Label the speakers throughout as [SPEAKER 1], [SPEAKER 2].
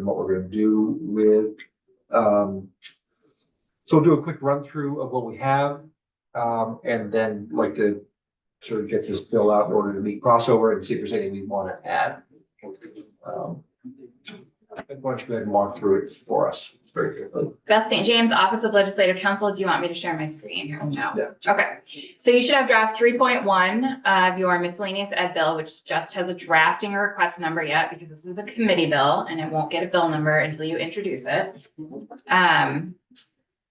[SPEAKER 1] and what we're going to do with. So we'll do a quick run through of what we have, and then like to sort of get this bill out in order to meet crossover and see if there's anything we want to add. Why don't you go ahead and walk through it for us? It's very good.
[SPEAKER 2] Beth St. James, Office of Legislative Counsel. Do you want me to share my screen or no?
[SPEAKER 1] Yeah.
[SPEAKER 2] Okay. So you should have draft 3.1 of your miscellaneous ed bill, which just has a drafting or request number yet because this is a committee bill and it won't get a bill number until you introduce it.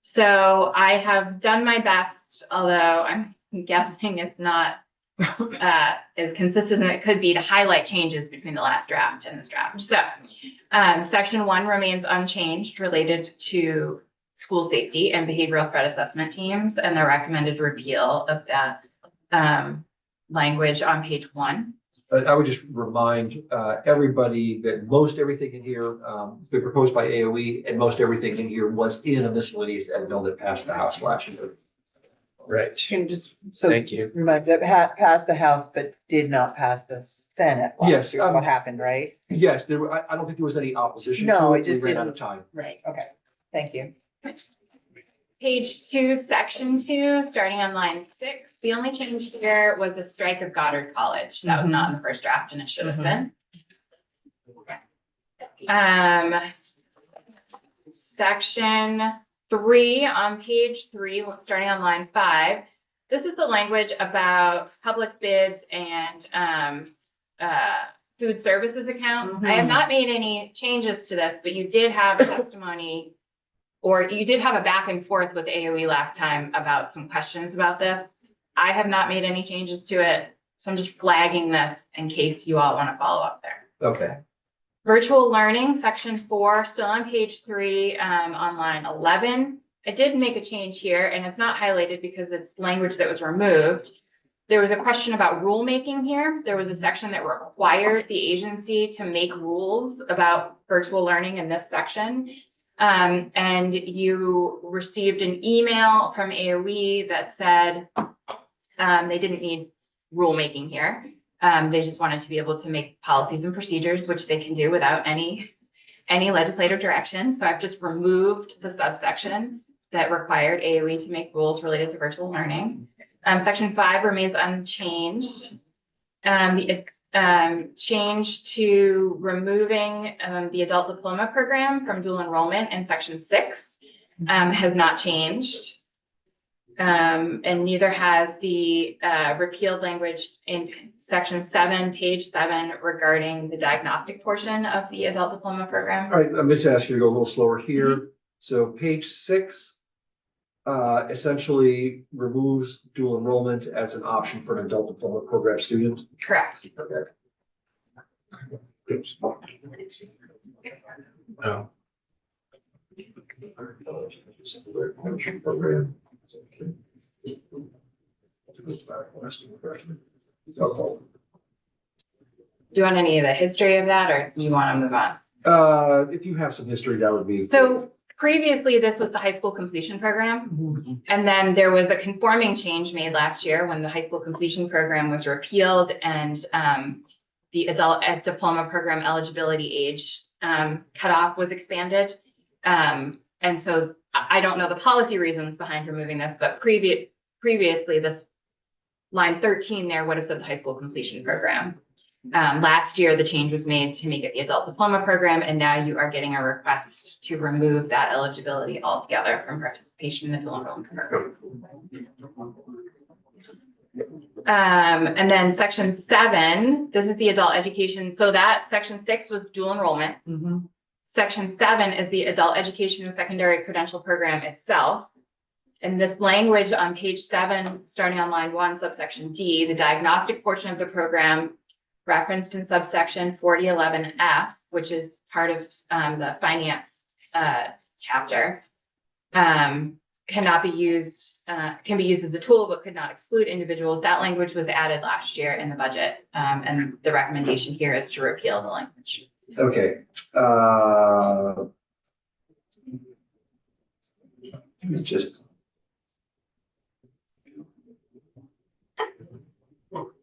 [SPEAKER 2] So I have done my best, although I'm guessing it's not as consistent as it could be to highlight changes between the last draft and this draft. So section 1 remains unchanged related to school safety and behavioral threat assessment teams and the recommended repeal of that language on page 1.
[SPEAKER 1] I would just remind everybody that most everything in here been proposed by AOE, and most everything in here was in a miscellaneous ed bill that passed the House last year.
[SPEAKER 3] Right.
[SPEAKER 4] Can just, so
[SPEAKER 3] Thank you.
[SPEAKER 4] remind that passed the House, but did not pass the Senate. last
[SPEAKER 1] Yes,
[SPEAKER 4] year, What happened, right?
[SPEAKER 1] Yes, there were, I don't think there was any opposition
[SPEAKER 4] No,
[SPEAKER 1] to
[SPEAKER 4] it
[SPEAKER 1] it.
[SPEAKER 4] just
[SPEAKER 1] We ran out
[SPEAKER 4] didn't-
[SPEAKER 1] of time.
[SPEAKER 4] Right, okay, thank you.
[SPEAKER 2] Page 2, section 2, starting on line 6. The only change here was the strike of Goddard College. That was not in the first draft and it should have been. Section 3 on page 3, starting on line 5. This is the language about public bids and food services accounts. I have not made any changes to this, but you did have testimony, or you did have a back and forth with AOE last time about some questions about this. I have not made any changes to it, so I'm just flagging this in case you all want to follow up there.
[SPEAKER 1] Okay.
[SPEAKER 2] Virtual learning, section 4, still on page 3, on line 11. I did make a change here, and it's not highlighted because it's language that was removed. There was a question about rulemaking here. There was a section that required the agency to make rules about virtual learning in this section. And you received an email from AOE that said they didn't need rulemaking here. They just wanted to be able to make policies and procedures, which they can do without any legislative direction. So I've just removed the subsection that required AOE to make rules related to virtual learning. Section 5 remains unchanged. The change to removing the adult diploma program from dual enrollment in section 6 has not changed. And neither has the repealed language in section 7, page 7, regarding the diagnostic portion of the adult diploma program.
[SPEAKER 1] All right, I'm just asking you to go a little slower here. So page 6 essentially removes dual enrollment as an option for an adult diploma program student.
[SPEAKER 2] Correct.
[SPEAKER 1] Okay.
[SPEAKER 3] Oh.
[SPEAKER 2] Do you want any of the history of that, or do you want to move on?
[SPEAKER 1] If you have some history, that would be.
[SPEAKER 2] So previously, this was the high school completion program. And then there was a conforming change made last year when the high school completion program was repealed and the adult diploma program eligibility age cutoff was expanded. And so I don't know the policy reasons behind removing this, but previously this line 13 there would have said the high school completion program. Last year, the change was made to make it the adult diploma program, and now you are getting a request to remove that eligibility altogether from participation in the dual enrollment program. And then section 7, this is the adult education. So that section 6 was dual enrollment. Section 7 is the adult education and secondary credential program itself. And this language on page 7, starting on line 1, subsection D, the diagnostic portion of the program referenced in subsection 4011F, which is part of the finance chapter, cannot be used, can be used as a tool, but could not exclude individuals. That language was added last year in the budget. And the recommendation here is to repeal the language.
[SPEAKER 1] Okay. Let me just.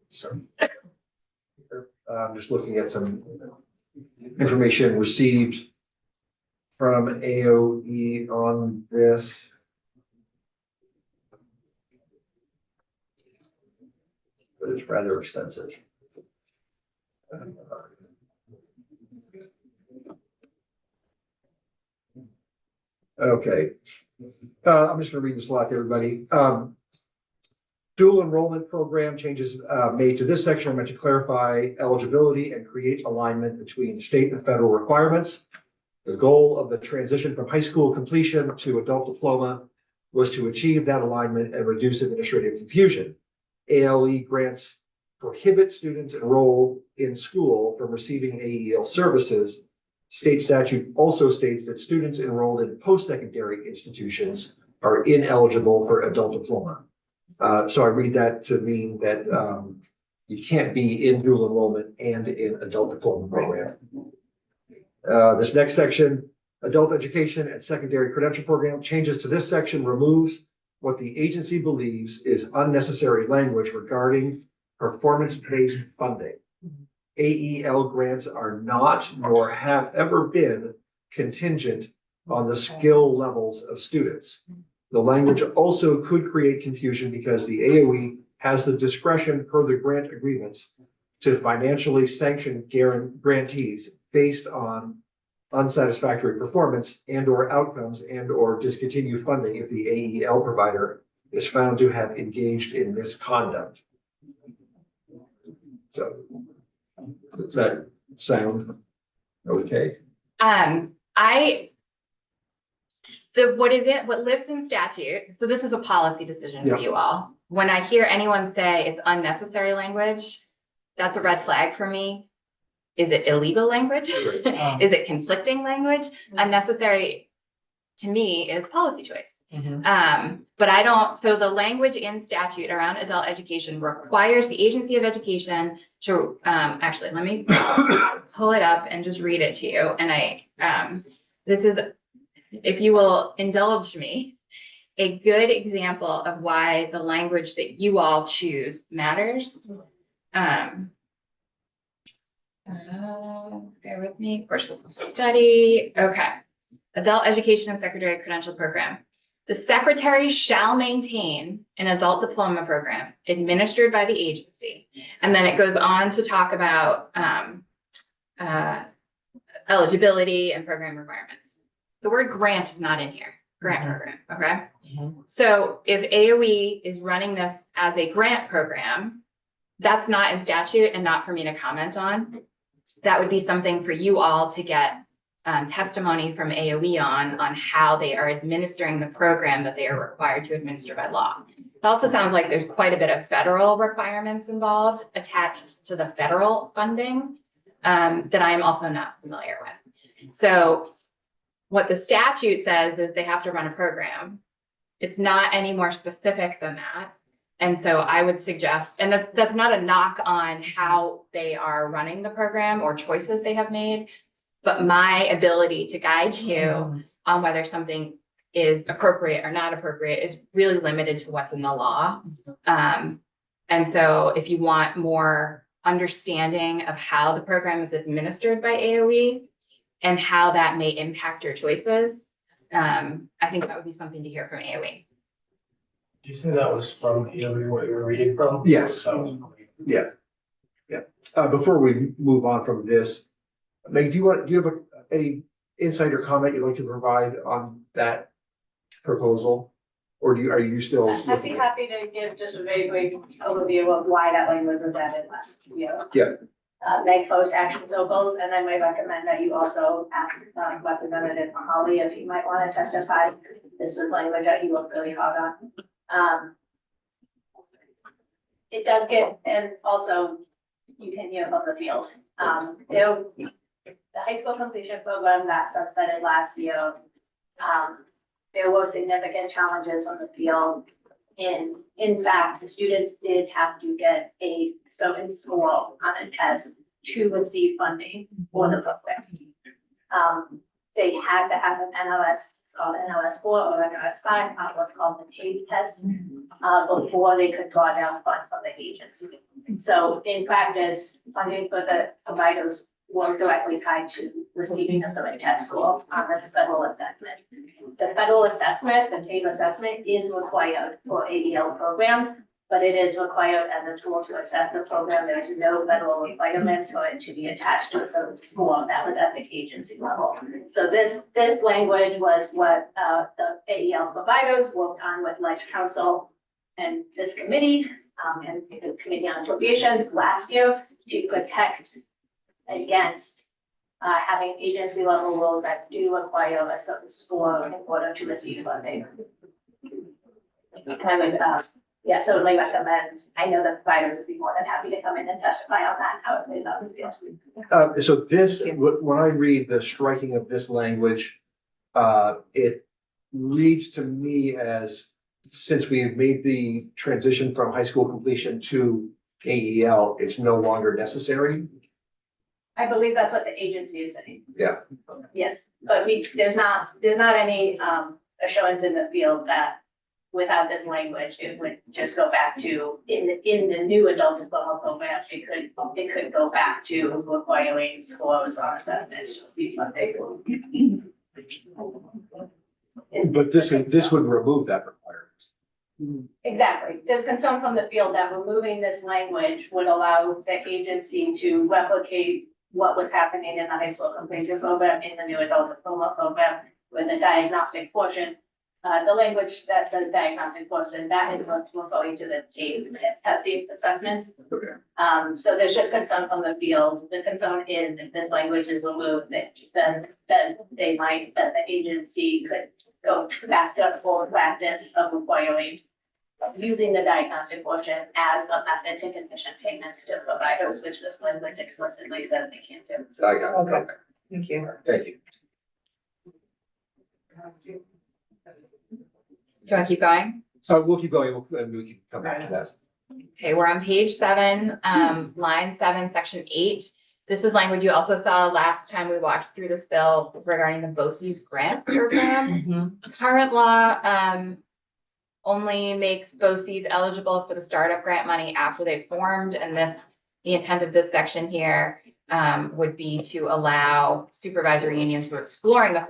[SPEAKER 1] Sorry. I'm just looking at some information received from AOE on this. But it's rather extensive. Okay. I'm just gonna read this lot to everybody. Dual enrollment program changes made to this section are meant to clarify eligibility and create alignment between state and federal requirements. The goal of the transition from high school completion to adult diploma was to achieve that alignment and reduce administrative confusion. ALE grants prohibit students enrolled in school from receiving AEL services. State statute also states that students enrolled in post-secondary institutions are ineligible for adult diploma. So I read that to mean that you can't be in dual enrollment and in adult diploma program. This next section, adult education and secondary credential program, changes to this section removes what the agency believes is unnecessary language regarding performance-based funding. AEL grants are not nor have ever been contingent on the skill levels of students. The language also could create confusion because the AOE has the discretion per the grant agreements to financially sanction grantees based on unsatisfactory performance and or outcomes and or discontinue funding if the AEL provider is found to have engaged in misconduct. So does that sound okay?
[SPEAKER 2] What lives in statute, so this is a policy decision for you all. When I hear anyone say it's unnecessary language, that's a red flag for me. Is it illegal language? Is it conflicting language? Unnecessary to me is policy choice. But I don't, so the language in statute around adult education requires the agency of education to, actually, let me pull it up and just read it to you. And this is, if you will indulge me, a good example of why the language that you all choose matters. Bear with me, courses of study. Okay. Adult education and secondary credential program. The secretary shall maintain an adult diploma program administered by the agency. And then it goes on to talk about eligibility and program requirements. The word grant is not in here, grant program, okay? So if AOE is running this as a grant program, that's not in statute and not for me to comment on. That would be something for you all to get testimony from AOE on how they are administering the program that they are required to administer by law. It also sounds like there's quite a bit of federal requirements involved attached to the federal funding that I am also not familiar with. So what the statute says is they have to run a program. It's not any more specific than that. And so I would suggest, and that's not a knock on how they are running the program or choices they have made, but my ability to guide you on whether something is appropriate or not appropriate is really limited to what's in the law. And so if you want more understanding of how the program is administered by AOE and how that may impact your choices, I think that would be something to hear from AOE.
[SPEAKER 3] Did you say that was from AOE, what you were reading from?
[SPEAKER 1] Yes.
[SPEAKER 3] Yeah.
[SPEAKER 1] Before we move on from this, Meg, do you have any insight or comment you'd like to provide on that proposal? Or are you still?
[SPEAKER 5] I'd be happy to give just a very quick overview of why that language was added last year.
[SPEAKER 1] Yeah.
[SPEAKER 5] Meg post action circles, and I might recommend that you also ask Representative Holly if he might want to testify. This was language that he worked really hard on. It does get, and also you can hear from the field. The high school completion program that sunsetted last year, there were significant challenges on the field. In fact, the students did have to get a certain score on a test to receive funding for the program. They had to have an NLS, called NLS 4 or NLS 5, what's called the TABE test, before they could draw down funds from the agency. So in practice, funding for the providers were directly tied to receiving a certain test score on this federal assessment. The federal assessment, the TABE assessment, is required for ADL programs, but it is required as a tool to assess the program. There is no federal requirements for it to be attached to a certain score that was at the agency level. So this language was what the AEL providers worked on with Ledge Council and this committee and the Committee on Appropriations last year to protect against having agency level rules that do require a certain score in order to receive funding. I would, certainly recommend, I know the providers would be more than happy to come in and testify on that, how it plays out in the field.
[SPEAKER 1] So this, when I read the striking of this language, it reads to me as, since we have made the transition from high school completion to AEL, it's no longer necessary.
[SPEAKER 5] I believe that's what the agency is saying.
[SPEAKER 1] Yeah.
[SPEAKER 5] Yes, but there's not any assurance in the field that without this language, it would just go back to, in the new adult diploma program, it could go back to requiring scores on assessments to be funded.
[SPEAKER 1] But this would remove that requirement.
[SPEAKER 5] Exactly. There's concern from the field that removing this language would allow the agency to replicate what was happening in the high school completion program in the new adult diploma program with the diagnostic portion. The language that says diagnostic portion, that is what's referring to the TABE testing assessments.
[SPEAKER 1] Okay.
[SPEAKER 5] So there's just concern from the field. The concern is if this language is removed, then the agency could go back to a full practice of requiring using the diagnostic portion as a method to condition payments to providers, which this language explicitly says they can't do.
[SPEAKER 1] I got it.
[SPEAKER 4] Okay. Thank you.
[SPEAKER 1] Thank you.
[SPEAKER 2] Do you want to keep going?
[SPEAKER 1] So we'll keep going, and we can come back to that.
[SPEAKER 2] Okay, we're on page 7, line 7, section 8. This is language you also saw last time we walked through this bill regarding the BOCES grant program.
[SPEAKER 4] Mhm.
[SPEAKER 2] Current law only makes BOCES eligible for the startup grant money after they've formed, and the intent of this section here would be to allow supervisory unions who are exploring the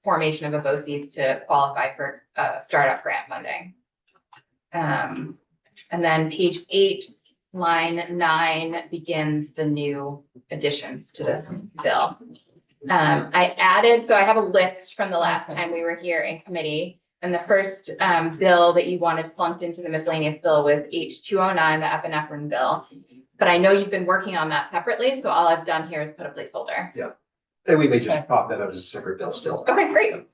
[SPEAKER 2] formation of a BOCES to qualify for startup grant funding. And then page 8, line 9 begins the new additions to this bill. I have a list from the last time we were here in committee. And the first bill that you wanted plunked into the miscellaneous bill was H209, the epinephrine bill. But I know you've been working on that separately, so all I've done here is put a placeholder.
[SPEAKER 1] And we may just pop that out as a separate bill still.
[SPEAKER 2] Okay, great.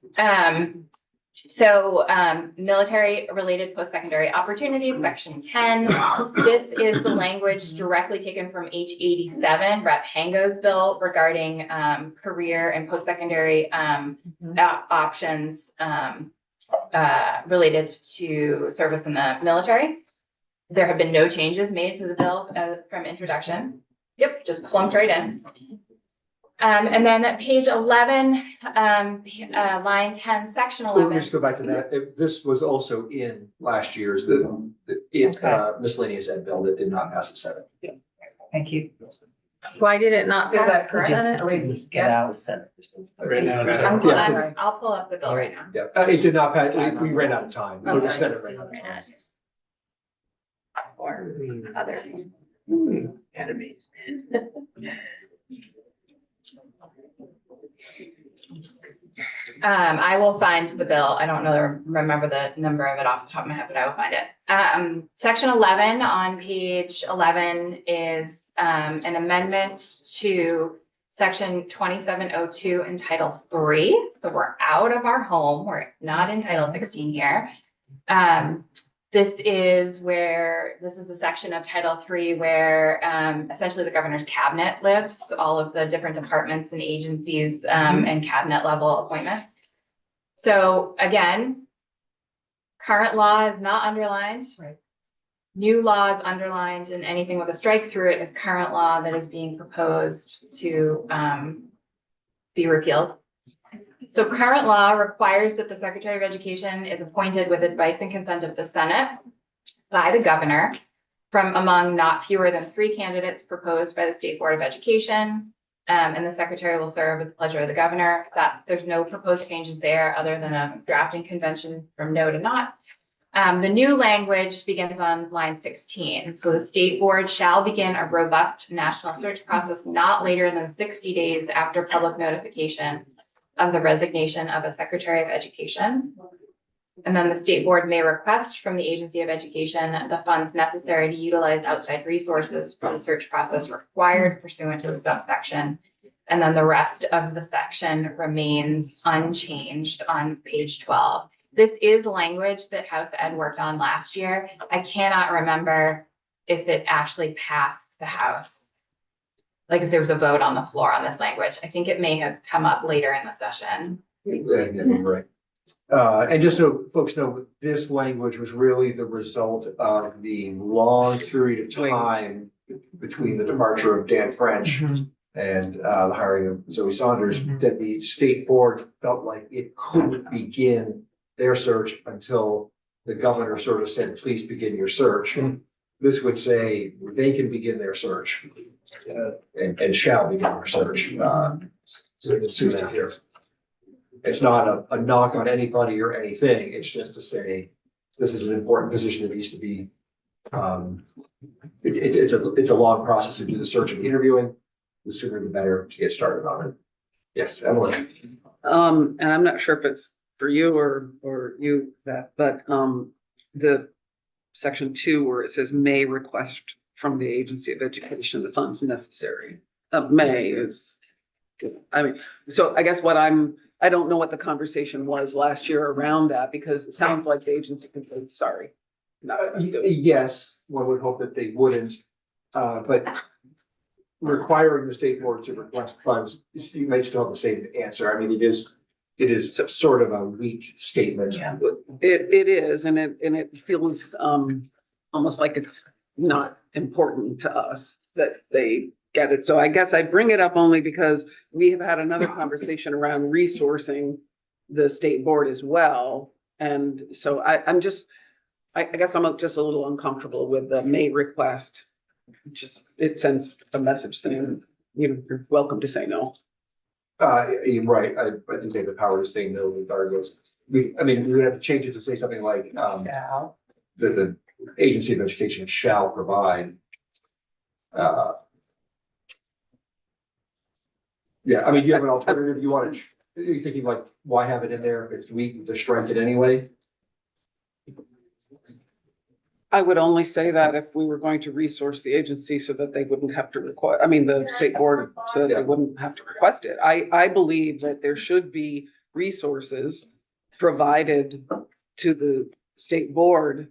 [SPEAKER 2] Military-related post-secondary opportunities, section 10. This is the language directly taken from H87, Rep. Hango's bill regarding career and post-secondary options related to service in the military. There have been no changes made to the bill from introduction. Yep, just plunked right in. And then at page 11, line 10, section
[SPEAKER 1] So let me
[SPEAKER 2] 11.
[SPEAKER 1] just go back to that. This was also in last year's, miscellaneous ed bill that did not pass the Senate.
[SPEAKER 4] Thank you.
[SPEAKER 6] Why did it not
[SPEAKER 4] Is that
[SPEAKER 6] pass the
[SPEAKER 4] correct?
[SPEAKER 6] Senate?
[SPEAKER 4] Get out of Senate.
[SPEAKER 3] Right now, it's-
[SPEAKER 2] I'll pull up the bill right now.
[SPEAKER 1] Yeah, it did not pass. We ran out of time.
[SPEAKER 2] Okay.
[SPEAKER 1] The Senate ran out of time.
[SPEAKER 4] Or other enemies.
[SPEAKER 2] I will find the bill. I don't remember the number of it off the top of my head, but I will find it. Section 11 on page 11 is an amendment to section 2702 in Title 3. So we're out of our home. We're not in Title 16 here. This is the section of Title 3 where essentially the governor's cabinet lives, all of the different departments and agencies and cabinet level appointment. So again, current law is not underlined.
[SPEAKER 4] Right.
[SPEAKER 2] New law is underlined, and anything with a strike through it is current law that is being proposed to be repealed. So current law requires that the Secretary of Education is appointed with advice and consent of the Senate by the governor. from among not fewer than 3 candidates proposed by the State Board of Education. And the secretary will serve at the pleasure of the governor. There's no proposed changes there other than a drafting convention from no to not. The new language begins on line 16. So the state board shall begin a robust national search process not later than 60 days after public notification of the resignation of a secretary of education. And then the state board may request from the agency of education the funds necessary to utilize outside resources for the search process required pursuant to the subsection. And then the rest of the section remains unchanged on page 12. This is language that House Ed worked on last year. I cannot remember if it actually passed the House. Like if there was a vote on the floor on this language. I think it may have come up later in the session.
[SPEAKER 1] Right. And just so folks know, this language was really the result of the long period of time between the departure of Dan French and the hiring of Zoe Saunders, that the state board felt like it couldn't begin their search until the governor sort of said, please begin your search. This would say they can begin their search and shall begin their search. It's not a knock on anybody or anything. It's just to say, this is an important position that needs to be, it's a long process to do the search and interviewing. The sooner the better to get started on it. Yes, Emily.
[SPEAKER 7] And I'm not sure if it's for you or you that, but, the section 2 where it says may request from the agency of education the funds necessary. May is, I mean, so I guess I don't know what the conversation was last year around that, because it sounds like the agency can say, sorry.
[SPEAKER 1] Yes, one would hope that they wouldn't, but requiring the state board to request funds, you may still have the same answer. I mean, it is sort of a weak statement.
[SPEAKER 4] Yeah.
[SPEAKER 7] It is, and it feels almost like it's not important to us that they get it. So I guess I bring it up only because we have had another conversation around resourcing the state board as well. And so I guess I'm just a little uncomfortable with the may request. Just, it sends a message saying, you're welcome to say no.
[SPEAKER 1] You're right. I think they have the power to say no regardless. We would have to change it to say something like, the agency of education shall provide. Yeah, I mean, do you have an alternative you want to, you're thinking like, why have it in there if it's weak, to strike it anyway?
[SPEAKER 7] I would only say that if we were going to resource the agency so that they wouldn't have to require, the state board, so that they wouldn't have to request it. I believe that there should be resources provided to the state board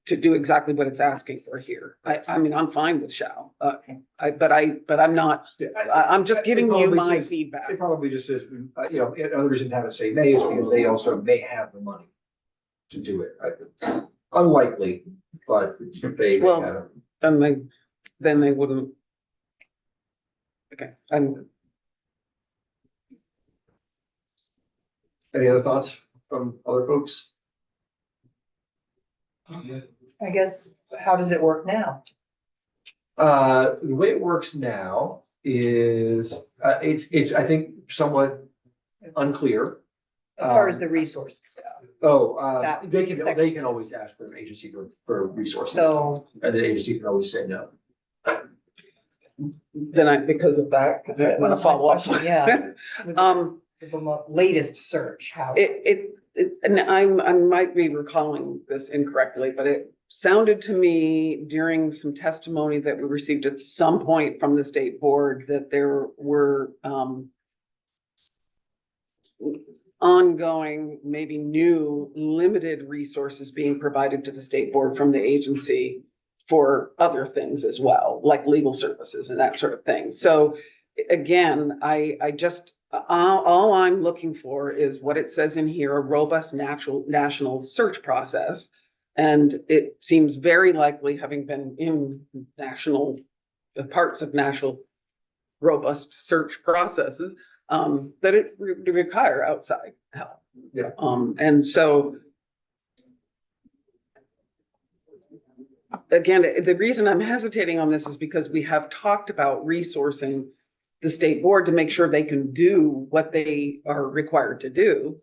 [SPEAKER 7] to do exactly what it's asking for here. I'm fine with shall, but I'm not, I'm just giving you my feedback.
[SPEAKER 1] It probably just says, another reason to have it say may is because they also may have the money to do it. Unlikely, but they
[SPEAKER 7] Well,
[SPEAKER 1] have it.
[SPEAKER 7] Then they wouldn't. Okay,
[SPEAKER 1] Any other thoughts from other folks?
[SPEAKER 4] I guess, how does it work now?
[SPEAKER 1] The way it works now is, it's, I think, somewhat unclear.
[SPEAKER 4] As far as the resources go. That
[SPEAKER 1] They can
[SPEAKER 4] section.
[SPEAKER 1] always ask for an agency for resources.
[SPEAKER 4] So,
[SPEAKER 1] And the agency can always say no.
[SPEAKER 7] then because of that, I want to follow up.
[SPEAKER 4] yeah. With the latest search, how?
[SPEAKER 7] And I might be recalling this incorrectly, but it sounded to me during some testimony that we received at some point from the state board that there were, ongoing, maybe new, limited resources being provided to the state board from the agency for other things as well, like legal services and that sort of thing. So again, I just, all I'm looking for is what it says in here, a robust national search process. And it seems very likely, having been in parts of national robust search processes, that it require outside help.
[SPEAKER 1] Yeah.
[SPEAKER 7] And so again, the reason I'm hesitating on this is because we have talked about resourcing the state board to make sure they can do what they are required to do.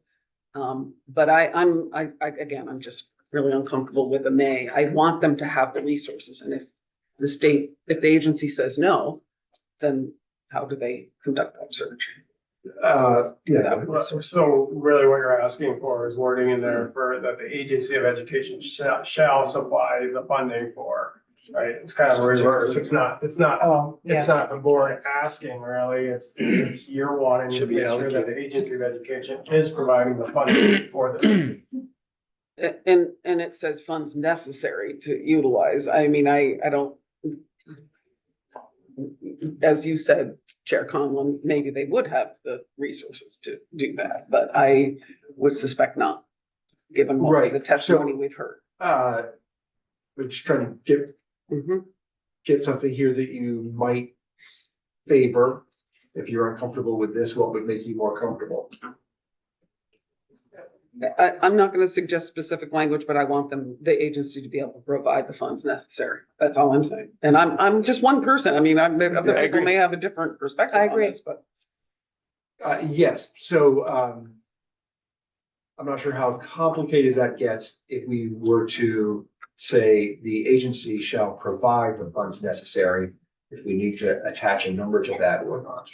[SPEAKER 7] But again, I'm just really uncomfortable with the may. I want them to have the resources, and if the agency says no, then how do they conduct that search?
[SPEAKER 1] Yeah,
[SPEAKER 3] So really what you're asking for is wording in there for that the agency of education shall supply the funding for, right? It's kind of a reverse. It's not
[SPEAKER 4] Oh,
[SPEAKER 3] it's not the board asking really, it's you're wanting to
[SPEAKER 1] Should be
[SPEAKER 3] make sure that the
[SPEAKER 1] allocated.
[SPEAKER 3] agency of education is providing the funding for the.
[SPEAKER 7] And it says funds necessary to utilize. I mean, I don't. As you said, Chair Conlon, maybe they would have the resources to do that, but I would suspect not, given what
[SPEAKER 1] Right,
[SPEAKER 7] the testimony we've heard.
[SPEAKER 1] we're just trying to get
[SPEAKER 7] Mhm.
[SPEAKER 1] something here that you might favor. If you're uncomfortable with this, what would make you more comfortable?
[SPEAKER 7] I'm not gonna suggest specific language, but I want the agency to be able to provide the funds necessary. That's all I'm saying. And I'm just one person. I mean, other
[SPEAKER 1] I
[SPEAKER 7] people
[SPEAKER 1] agree.
[SPEAKER 7] may have a different perspective
[SPEAKER 4] I
[SPEAKER 7] on
[SPEAKER 4] agree.
[SPEAKER 7] this, but.
[SPEAKER 1] Yes, so, I'm not sure how complicated that gets if we were to say the agency shall provide the funds necessary, if we need to attach a number to that or not.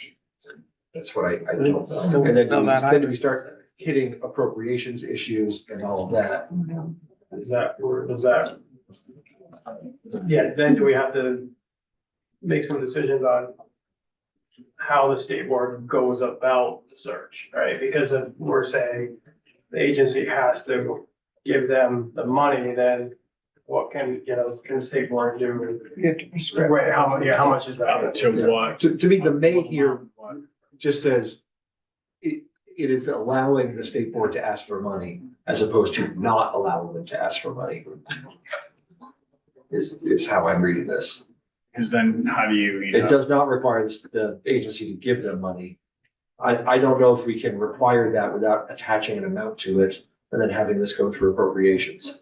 [SPEAKER 1] That's what I don't know. And then then we start hitting appropriations issues and all of that.
[SPEAKER 3] Is that, yeah, then do we have to make some decisions on how the state board goes about the search, right? Because if we're saying the agency has to give them the money, then what can the state board do? Right, how much is that?
[SPEAKER 8] To what?
[SPEAKER 1] To me, the may here just says it is allowing the state board to ask for money as opposed to not allowing them to ask for money. Is how I'm reading this.
[SPEAKER 8] Because then how do you?
[SPEAKER 1] It does not require the agency to give them money. I don't know if we can require that without attaching an amount to it and then having this go through appropriations.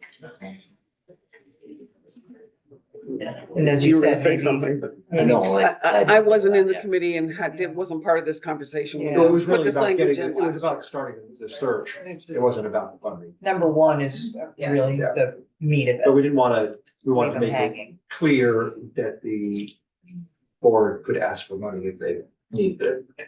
[SPEAKER 4] And as
[SPEAKER 7] You
[SPEAKER 4] you
[SPEAKER 7] were gonna
[SPEAKER 4] said,
[SPEAKER 7] say
[SPEAKER 4] maybe.
[SPEAKER 7] something, but
[SPEAKER 4] maybe-
[SPEAKER 7] I wasn't in the committee and wasn't part of this conversation.
[SPEAKER 4] Yeah.
[SPEAKER 1] No, it was
[SPEAKER 7] Put
[SPEAKER 1] really
[SPEAKER 7] this
[SPEAKER 1] about
[SPEAKER 7] language
[SPEAKER 1] getting,
[SPEAKER 7] in
[SPEAKER 1] it was
[SPEAKER 7] last
[SPEAKER 1] about
[SPEAKER 7] year.
[SPEAKER 1] starting the search. It wasn't about the funding.
[SPEAKER 4] Number one is really
[SPEAKER 1] Yeah.
[SPEAKER 4] the meat of
[SPEAKER 1] But
[SPEAKER 4] it.
[SPEAKER 1] we didn't want to, we wanted to
[SPEAKER 4] Leave them
[SPEAKER 1] make it
[SPEAKER 4] hanging.
[SPEAKER 1] clear that the board could ask for money if they needed it.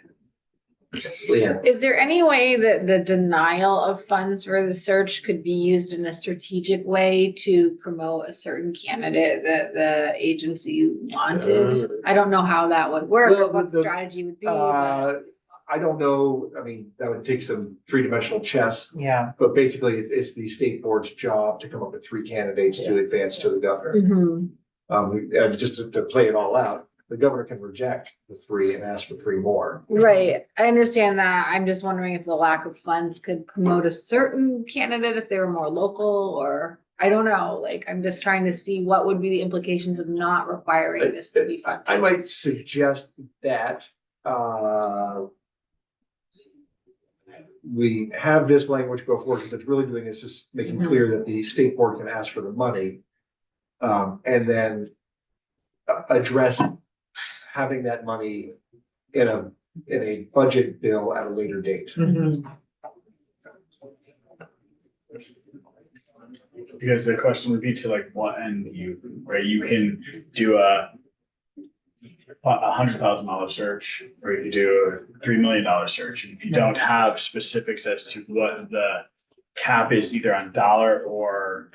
[SPEAKER 1] Leanne,
[SPEAKER 6] Is there any way that the denial of funds for the search could be used in a strategic way to promote a certain candidate that the agency wanted? I don't know how that would work,
[SPEAKER 1] Well,
[SPEAKER 6] or what the
[SPEAKER 1] the-
[SPEAKER 6] strategy would be, but
[SPEAKER 1] I don't know, I mean, that would take some three-dimensional chess,
[SPEAKER 4] Yeah,
[SPEAKER 1] but basically it's the state board's job to come up with three candidates to advance to the governor.
[SPEAKER 6] Mhm.
[SPEAKER 1] Just to play it all out, the governor can reject the three and ask for three more.
[SPEAKER 6] Right, I understand that. I'm just wondering if the lack of funds could promote a certain candidate if they were more local, or I don't know, like, I'm just trying to see what would be the implications of not requiring this to be funded.
[SPEAKER 1] I might suggest that, we have this language go forward, because it's really doing is just making clear that the state board can ask for the money. And then address having that money in a budget bill at a later date.
[SPEAKER 4] Mhm.
[SPEAKER 8] Because the question would be to like what end where you can do a $100,000 search, or you could do a $3 million search. And if you don't have specifics as to what the cap is, either on dollar or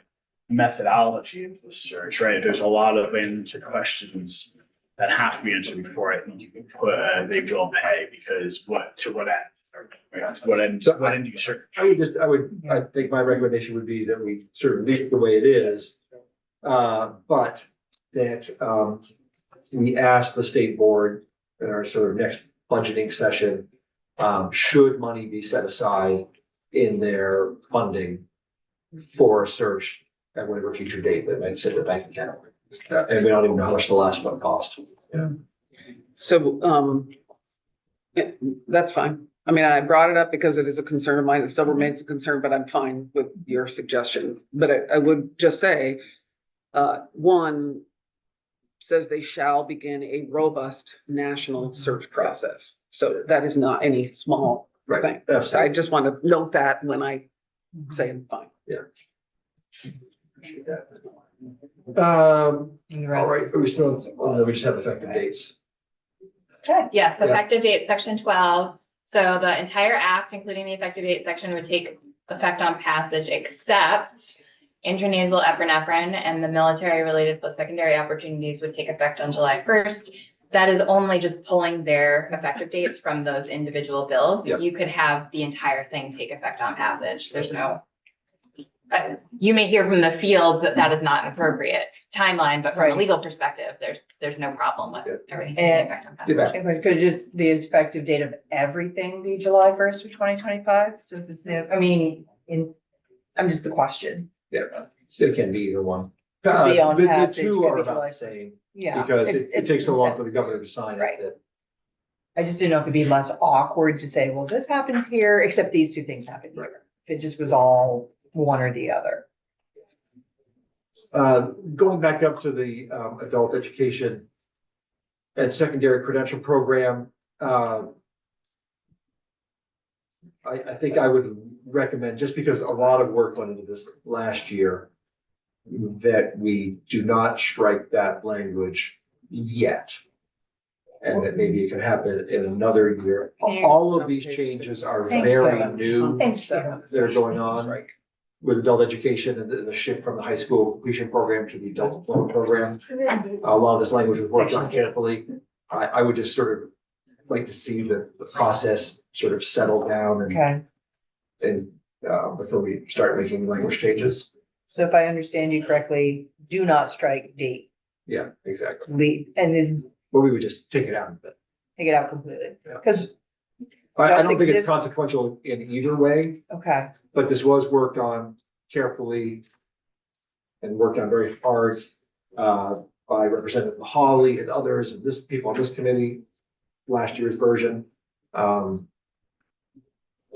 [SPEAKER 8] methodology of the search, right? There's a lot of unanswered questions that have to be answered before I think you can put they will pay, because to what end? Right? To what end do you search?
[SPEAKER 1] I think my recommendation would be that we sort of leave it the way it is. But that, we ask the state board in our sort of next budgeting session, should money be set aside in their funding for a search at whatever future date that might sit in the bank account. And we don't even know how much the last one cost.
[SPEAKER 7] So, yeah, that's fine. I mean, I brought it up because it is a concern of mine. It still remains a concern, but I'm fine with your suggestion. But I would just say, one says they shall begin a robust national search process. So that is not any small thing.
[SPEAKER 1] Right,
[SPEAKER 7] So I
[SPEAKER 1] absolutely.
[SPEAKER 7] just want to note that when I say I'm fine.
[SPEAKER 1] All right, are we still, we just have effective dates.
[SPEAKER 2] Yes,
[SPEAKER 1] Yeah.
[SPEAKER 2] effective date, section 12. So the entire act, including the effective date section, would take effect on passage, except intranasal epinephrine and the military-related post-secondary opportunities would take effect on July 1st. That is only just pulling their effective dates from those individual bills.
[SPEAKER 1] Yep.
[SPEAKER 2] You could have the entire thing take effect on passage. There's no, you may hear from the field that that is not an appropriate timeline, but from a
[SPEAKER 4] Right.
[SPEAKER 2] legal perspective, there's no problem with
[SPEAKER 1] Yep.
[SPEAKER 2] everything taking
[SPEAKER 4] And-
[SPEAKER 2] effect on
[SPEAKER 1] Get
[SPEAKER 2] passage.
[SPEAKER 1] back.
[SPEAKER 4] If it could just, the effective date of everything be July 1st of 2025, since it's the, I mean, I'm just the question.
[SPEAKER 1] Yeah, it can be either one.
[SPEAKER 4] Could be on
[SPEAKER 1] The
[SPEAKER 4] passage,
[SPEAKER 1] two
[SPEAKER 4] could
[SPEAKER 1] are
[SPEAKER 4] be
[SPEAKER 1] about
[SPEAKER 4] July.
[SPEAKER 1] the same,
[SPEAKER 4] Yeah.
[SPEAKER 1] because it
[SPEAKER 4] it's
[SPEAKER 1] takes so long
[SPEAKER 4] consent.
[SPEAKER 1] for the governor to sign
[SPEAKER 4] Right.
[SPEAKER 1] it.
[SPEAKER 4] I just didn't know if it'd be less awkward to say, well, this happens here, except these two things happen here. If it just was all one or the other.
[SPEAKER 1] Going back up to the adult education and secondary credential program, I think I would recommend, just because a lot of work went into this last year, that we do not strike that language yet. And that maybe it can happen in another year. All of these changes are
[SPEAKER 4] Thank
[SPEAKER 1] very
[SPEAKER 4] you.
[SPEAKER 1] new.
[SPEAKER 4] Thank you.
[SPEAKER 1] They're going on with adult education and the shift from the high school completion program to the adult diploma program. A lot of this language was worked on carefully. I would just sort of like to see the process sort of settle down
[SPEAKER 4] Okay,
[SPEAKER 1] and before we start making language changes.
[SPEAKER 4] so if I understand you correctly, do not strike date,
[SPEAKER 1] Yeah, exactly.
[SPEAKER 4] leave, and
[SPEAKER 1] But we would just take it out, but
[SPEAKER 4] take it out completely.
[SPEAKER 1] Yeah.
[SPEAKER 4] Because,
[SPEAKER 1] I don't think it's
[SPEAKER 4] Exist-
[SPEAKER 1] consequential in either way,
[SPEAKER 4] okay,
[SPEAKER 1] but this was worked on carefully and worked on very hard by Representative Hawley and others, and this people on this committee, last year's version.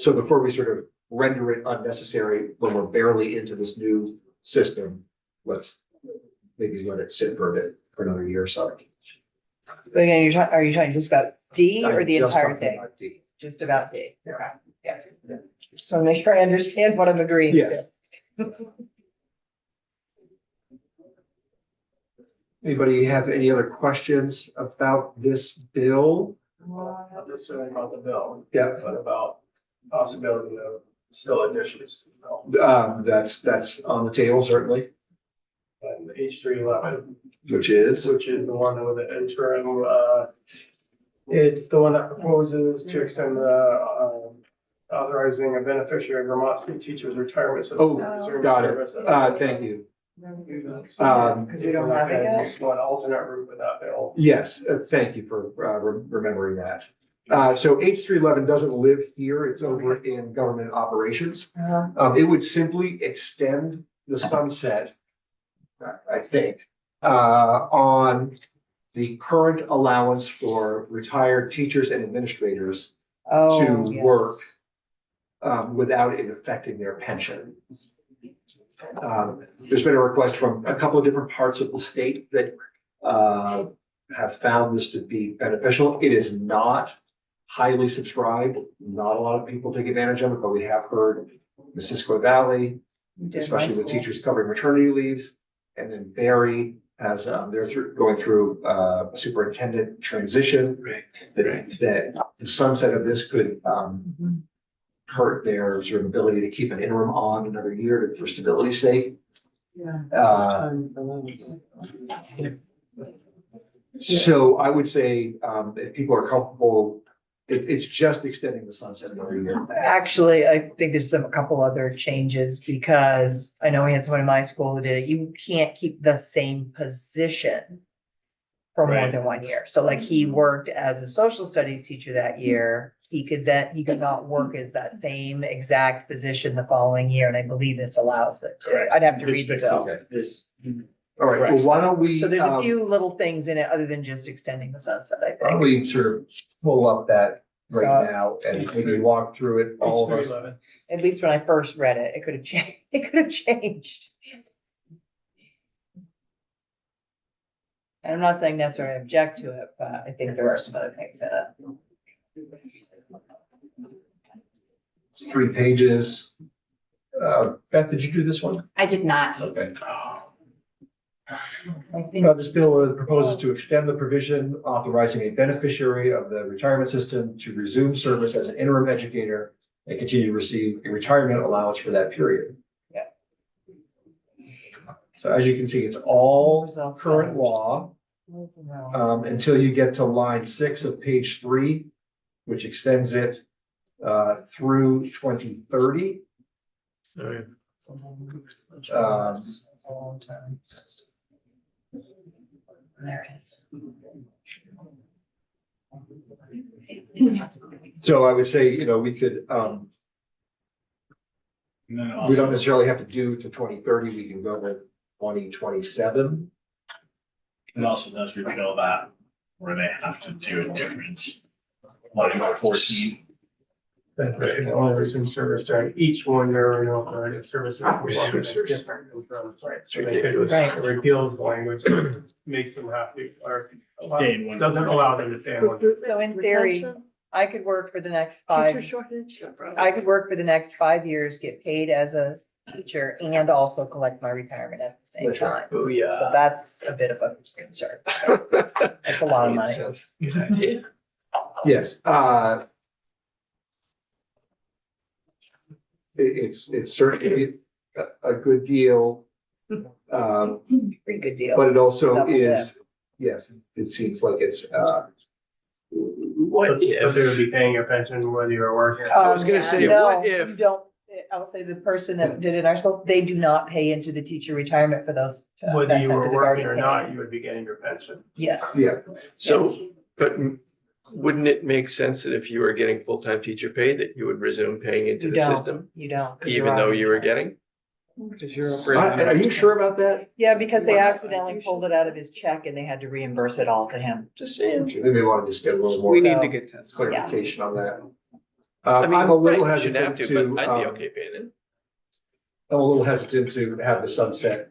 [SPEAKER 1] So before we sort of render it unnecessary when we're barely into this new system, let's maybe let it sit for a bit, for another year or so.
[SPEAKER 4] but again, are you talking just about D or the
[SPEAKER 1] I'm just
[SPEAKER 4] entire
[SPEAKER 1] talking
[SPEAKER 4] thing?
[SPEAKER 1] about D.
[SPEAKER 4] Just about D?
[SPEAKER 1] Yeah.
[SPEAKER 4] Okay, yeah. So make sure I understand what I'm agreeing to.
[SPEAKER 1] Yes. Anybody have any other questions about this bill?
[SPEAKER 3] Not necessarily about the bill,
[SPEAKER 1] Yeah,
[SPEAKER 3] but about possibility of still additions to the bill.
[SPEAKER 1] that's on the table certainly,
[SPEAKER 3] And H311,
[SPEAKER 1] which is,
[SPEAKER 3] which is the one with the interim, it's the one that proposes to extend the, authorizing a beneficiary of Vermont State Teachers Retirement System.
[SPEAKER 1] oh,
[SPEAKER 3] Reserve
[SPEAKER 1] got it.
[SPEAKER 3] service.
[SPEAKER 1] Thank you.
[SPEAKER 4] Because we don't have it yet?
[SPEAKER 3] One alternate route with that bill.
[SPEAKER 1] Yes, thank you for remembering that. So H311 doesn't live here, it's over in government operations.
[SPEAKER 4] Uh-huh.
[SPEAKER 1] It would simply extend the sunset, I think, on the current allowance for retired teachers and administrators
[SPEAKER 4] Oh,
[SPEAKER 1] to
[SPEAKER 4] yes.
[SPEAKER 1] work without it affecting their pension. There's been a request from a couple of different parts of the state that have found this to be beneficial. It is not highly subscribed. Not a lot of people take advantage of it, but we have heard Missisquoi Valley,
[SPEAKER 4] You did
[SPEAKER 1] especially
[SPEAKER 4] high
[SPEAKER 1] with
[SPEAKER 4] school.
[SPEAKER 1] teachers covering maternity leaves. And then Barry has, going through a superintendent transition. That the sunset of this could
[SPEAKER 4] Mhm.
[SPEAKER 1] hurt their sort of ability to keep an interim on another year for stability's sake.
[SPEAKER 4] Yeah.
[SPEAKER 1] So I would say, if people are comfortable, it's just extending the sunset another year.
[SPEAKER 4] Actually, I think there's a couple other changes because I know we had someone in my school who did it. You can't keep the same position for more
[SPEAKER 8] Right.
[SPEAKER 4] than 1 year. So like he worked as a social studies teacher that year. He could not work as that same exact position the following year. And I believe this allows it. to.
[SPEAKER 8] Correct.
[SPEAKER 4] I'd have to
[SPEAKER 8] This
[SPEAKER 4] read the
[SPEAKER 8] fixes
[SPEAKER 4] bill.
[SPEAKER 8] it. This,
[SPEAKER 1] All right, well, why don't we,
[SPEAKER 4] So there's a few little things in it other than just extending the sunset, I
[SPEAKER 1] why don't
[SPEAKER 4] think.
[SPEAKER 1] we sort of pull up that
[SPEAKER 4] So-
[SPEAKER 1] right now and maybe walk through it, all of us.
[SPEAKER 3] H311.
[SPEAKER 4] At least when I first read it, it could have changed. It could have changed. And I'm not saying necessarily object to it, but I think there are some other things in it.
[SPEAKER 1] It's 3 pages. Beth, did you do this one?
[SPEAKER 2] I did not.
[SPEAKER 1] Okay.
[SPEAKER 4] I think
[SPEAKER 1] This bill proposes to extend the provision authorizing a beneficiary of the retirement system to resume service as an interim educator and continue to receive a retirement allowance for that period.
[SPEAKER 4] Yeah.
[SPEAKER 1] So as you can see, it's all
[SPEAKER 4] Results
[SPEAKER 1] current
[SPEAKER 4] language.
[SPEAKER 1] law, until you get to line 6 of page 3, which extends it, through 2030.
[SPEAKER 4] There it is.
[SPEAKER 1] So I would say, we could,
[SPEAKER 8] And then
[SPEAKER 1] we don't
[SPEAKER 8] also,
[SPEAKER 1] necessarily have to do to 2030, we can go to 2027.
[SPEAKER 8] it also does reveal that where they have to do a different, like 14.
[SPEAKER 3] That's right, and only resume service during each one-year renewal for services. Different. Right, so they could,
[SPEAKER 4] Right.
[SPEAKER 3] it repeals language, makes them have to, or
[SPEAKER 8] Stay in one.
[SPEAKER 3] doesn't allow them to stay in one.
[SPEAKER 4] So in theory, I could work for the next
[SPEAKER 6] shortage.
[SPEAKER 4] I could work for the next 5 years, get paid as a teacher and also collect my retirement at the same
[SPEAKER 1] That's right.
[SPEAKER 4] time.
[SPEAKER 3] Oh, yeah.
[SPEAKER 4] So that's a bit of a concern. That's a lot of money.
[SPEAKER 3] Good idea.
[SPEAKER 1] Yes, it's certainly a good deal.
[SPEAKER 4] Pretty good deal.
[SPEAKER 1] But it also
[SPEAKER 4] Double
[SPEAKER 1] is, yes, it seems like it's,
[SPEAKER 3] But they would be paying your pension whether you're working.
[SPEAKER 7] I was gonna say,
[SPEAKER 4] No,
[SPEAKER 7] what if-
[SPEAKER 4] you don't, I'll say the person that did it in our school, they do not pay into the teacher retirement for those.
[SPEAKER 3] Whether
[SPEAKER 4] that
[SPEAKER 3] you
[SPEAKER 4] time,
[SPEAKER 3] were
[SPEAKER 4] 'cause they've already
[SPEAKER 3] working or
[SPEAKER 4] paid.
[SPEAKER 3] not, you would be getting your pension.
[SPEAKER 4] Yes.
[SPEAKER 1] yeah,
[SPEAKER 9] So, but wouldn't it make sense that if you were getting full-time teacher pay, that you would resume paying into
[SPEAKER 4] You
[SPEAKER 9] the
[SPEAKER 4] don't,
[SPEAKER 9] system?
[SPEAKER 4] you don't. 'cause you're
[SPEAKER 9] Even though
[SPEAKER 4] already-
[SPEAKER 9] you were getting?
[SPEAKER 7] Because you're a
[SPEAKER 1] are you sure about that?
[SPEAKER 4] Yeah, because they accidentally pulled it out of his check and they had to reimburse it all to him.
[SPEAKER 9] Just saying.
[SPEAKER 1] Maybe we want to just get a little more
[SPEAKER 7] We need to get tested.
[SPEAKER 1] clarification on that.
[SPEAKER 9] I mean,
[SPEAKER 1] I'm a little
[SPEAKER 9] right, you shouldn't have
[SPEAKER 1] hesitant
[SPEAKER 9] to,
[SPEAKER 1] to,
[SPEAKER 9] but I'd be
[SPEAKER 1] um,
[SPEAKER 9] okay paying it.
[SPEAKER 1] I'm a little hesitant to have the sunset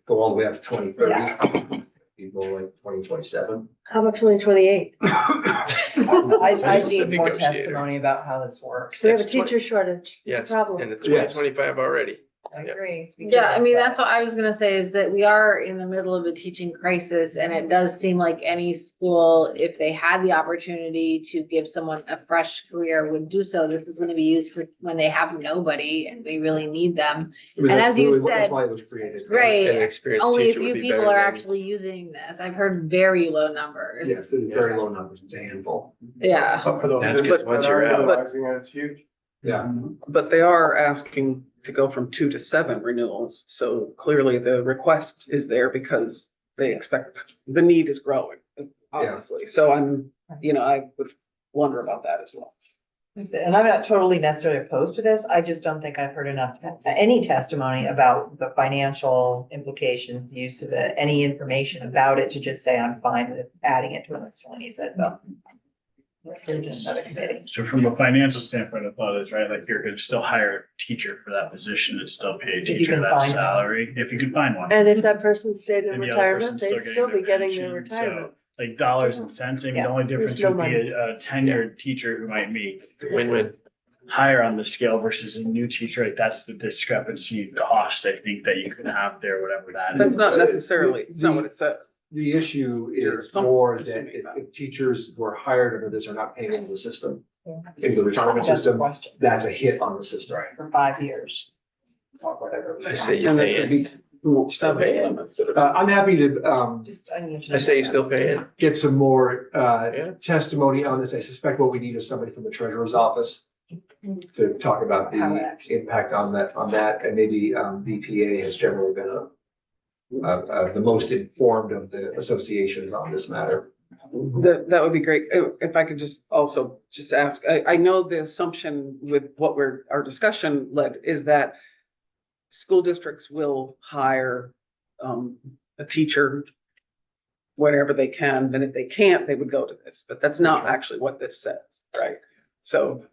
[SPEAKER 1] go all the way up to 2030. Be more like 2027.
[SPEAKER 6] How about 2028?
[SPEAKER 4] I need more
[SPEAKER 9] Negotiator.
[SPEAKER 4] testimony about how this works.
[SPEAKER 6] We have a
[SPEAKER 9] It's 20
[SPEAKER 6] teacher shortage. It's a
[SPEAKER 9] Yes,
[SPEAKER 6] problem.
[SPEAKER 9] and it's
[SPEAKER 1] Yes.
[SPEAKER 9] 2025 already.
[SPEAKER 4] I agree.
[SPEAKER 6] Yeah, I mean, that's what I was gonna say is that we are in the middle of a teaching crisis and it does seem like any school, if they had the opportunity to give someone a fresh career would do so. This is gonna be used for when they have nobody and we really need them.
[SPEAKER 1] I mean,
[SPEAKER 6] And
[SPEAKER 1] that's
[SPEAKER 6] as you
[SPEAKER 1] really what- that's
[SPEAKER 6] said,
[SPEAKER 1] why it was created.
[SPEAKER 6] It's great.
[SPEAKER 9] And an experienced
[SPEAKER 6] Only a
[SPEAKER 9] teacher
[SPEAKER 6] few
[SPEAKER 9] would be
[SPEAKER 6] people
[SPEAKER 9] better
[SPEAKER 6] are
[SPEAKER 9] than-
[SPEAKER 6] actually using this. I've heard very low numbers.
[SPEAKER 1] Yes, it's very low numbers, it's a handful.
[SPEAKER 6] Yeah.
[SPEAKER 3] But for those.
[SPEAKER 9] That's 'cause once you're out-
[SPEAKER 3] Realizing that it's huge.
[SPEAKER 1] Yeah.
[SPEAKER 7] But they are asking to go from 2 to 7 renewals, so clearly the request is there because they expect, the need is growing, obviously. So I would wonder about that as well.
[SPEAKER 4] And I'm not totally necessarily opposed to this. I just don't think I've heard enough, any testimony about the financial implications, the use of it, any information about it to just say I'm fine with adding it to a miscellaneous ed bill. Let's leave it in another committee.
[SPEAKER 8] So from a financial standpoint, I thought it's right, like you're gonna still hire a teacher for that position and still pay a
[SPEAKER 4] If you
[SPEAKER 8] teacher
[SPEAKER 4] can
[SPEAKER 8] that
[SPEAKER 4] find one.
[SPEAKER 8] salary, if you can find one.
[SPEAKER 6] And if that person stayed in
[SPEAKER 8] And the other
[SPEAKER 6] retirement,
[SPEAKER 8] person's
[SPEAKER 6] they'd still be getting their
[SPEAKER 8] pension,
[SPEAKER 6] retirement.
[SPEAKER 8] so, like dollars and cents, I mean, the
[SPEAKER 4] Yeah.
[SPEAKER 8] only difference
[SPEAKER 6] no
[SPEAKER 8] would be
[SPEAKER 6] money.
[SPEAKER 8] a tenured teacher who might make
[SPEAKER 9] Win-win.
[SPEAKER 8] higher on the scale versus a new teacher, like that's the discrepancy in cost, I think, that you could have there, whatever that
[SPEAKER 7] But it's
[SPEAKER 8] is.
[SPEAKER 7] not necessarily, it's not what it said.
[SPEAKER 1] The issue
[SPEAKER 7] There's
[SPEAKER 1] is
[SPEAKER 7] some-
[SPEAKER 1] more that if teachers who are hired under this are not paying into the system, into the retirement
[SPEAKER 4] That's the
[SPEAKER 1] system,
[SPEAKER 4] question,
[SPEAKER 1] that's a hit on the system.
[SPEAKER 4] for 5 years. Or whatever.
[SPEAKER 9] I say you
[SPEAKER 7] And
[SPEAKER 9] pay
[SPEAKER 7] it could
[SPEAKER 9] it.
[SPEAKER 7] be
[SPEAKER 9] Still pay it.
[SPEAKER 1] I'm happy to,
[SPEAKER 4] Just, I need to
[SPEAKER 9] I say you
[SPEAKER 4] know.
[SPEAKER 9] still pay it.
[SPEAKER 1] get some more,
[SPEAKER 9] Yeah.
[SPEAKER 1] testimony on this. I suspect what we need is somebody from the treasurer's office to talk about
[SPEAKER 4] How it
[SPEAKER 1] the
[SPEAKER 4] actually
[SPEAKER 1] impact on that, and maybe, VPA has generally been the most informed of the associations on this matter.
[SPEAKER 7] That would be great. If I could just also just ask, I know the assumption with what our discussion led is that school districts will hire a teacher whenever they can, and if they can't, they would go to this, but that's not actually what this says, right? So,